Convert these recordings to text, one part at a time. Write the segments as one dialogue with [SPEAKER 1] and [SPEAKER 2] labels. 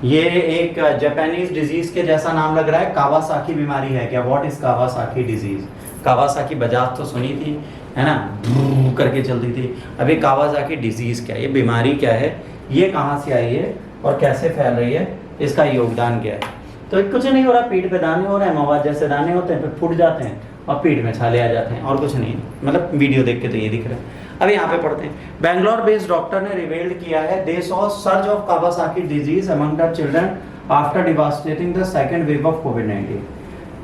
[SPEAKER 1] ये एक Japanese disease के जैसा नाम लग रहा है। कावासाकी बीमारी है क्या? What is Kawasaki disease? Kawasaki Bajaj तो सुनी थी, है ना, धू करके चलती थी। अभी कावासाकी डिजीज क्या है, ये बीमारी क्या है, ये कहाँ से आई है और कैसे फैल रही है, इसका योगदान क्या है? तो कुछ नहीं हो रहा, पीठ पे दाने हो रहे हैं, मवाद जैसे दाने होते हैं, फिर फूट जाते हैं और पीठ में छाले आ जाते हैं, और कुछ नहीं। मतलब वीडियो देख के तो ये दिख रहा है। अब यहाँ पे पढ़ते हैं। बैंगलोर बेस्ड डॉक्टर ने रिवील्ड किया है they saw surge of Kawasaki disease among the children after devastating the second wave of कोविड-19।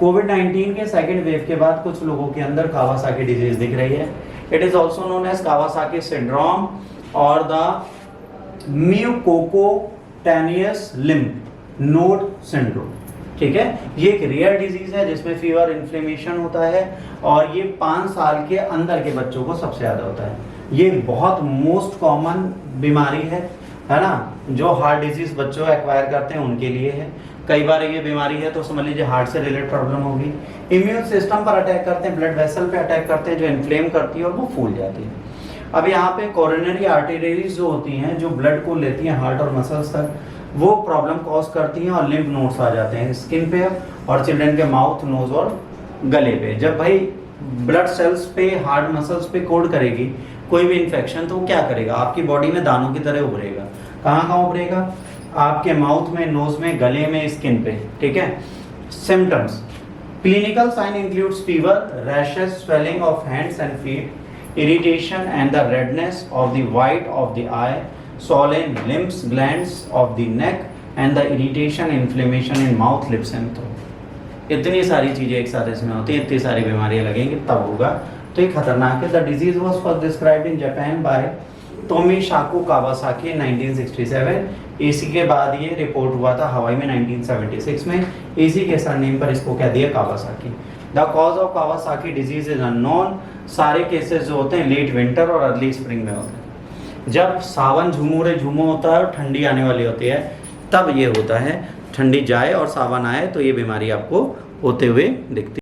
[SPEAKER 1] कोविड-19 के सेकंड वेव के बाद कुछ लोगों के अंदर कावासाकी डिजीज दिख रही है। It is also known as Kawasaki syndrome और the mucocutaneous lymph node syndrome. ठीक है, ये एक रेयर डिजीज है जिसमें फीवर, इन्फ्लेमेशन होता है और ये 5 साल के अंदर के बच्चों को सबसे ज्यादा होता है। ये बहुत मोस्ट कॉमन बीमारी है ना, जो हार्ट डिजीज बच्चों एक्वायर करते हैं उनके लिए है। कई बार ये बीमारी है तो समझ लीजिए हार्ट से रिलेटेड प्रॉब्लम होगी। इम्यून सिस्टम पर अटैक करते हैं, ब्लड वेसल पे अटैक करते हैं जो इन्फ्लेम करती है और वो फूल जाती है। अब यहाँ पे कोरोनरी आर्टरीज जो होती हैं, जो ब्लड को लेती हैं हार्ट और मसल्स तक, वो प्रॉब्लम कॉज करती हैं और लिम्फ नोड्स आ जाते हैं स्किन पे और चिल्ड्रन के माउथ, नोज और गले पे। जब भाई ब्लड सेल्स पे, हार्ट मसल्स पे कोड करेगी कोई भी इन्फेक्शन, तो वो क्या करेगा, आपकी बॉडी में दानों की तरह उभरेगा। कहाँ कहाँ उभरेगा? आपके माउथ में, नोज में, गले में, स्किन पे। ठीक है। Symptoms, clinical sign includes fever, rashes, swelling of hands and feet, irritation and the redness of the white of the eye, swollen limbs, glands of the neck and the irritation, inflammation in mouth, lips and throat। इतनी सारी चीजें एक साथ इसमें होती हैं, इतनी सारी बीमारियां लगेंगी तब होगा, तो ये खतरनाक है। The disease was first described in Japan by Tomisaku Kawasaki 1967। इसी के बाद ये रिपोर्ट हुआ था हवाई में 1976 में। इसी के सरनेम पर इसको क्या दिया, Kawasaki. The cause of Kawasaki disease is unknown. सारे केसेस जो होते हैं लेट विंटर और अर्ली स्प्रिंग में होते हैं। जब सावन झूमो होता है और ठंडी आने वाली होती है तब ये होता है। ठंडी जाए और सावन आए तो ये बीमारी आपको होते हुए दिखती है।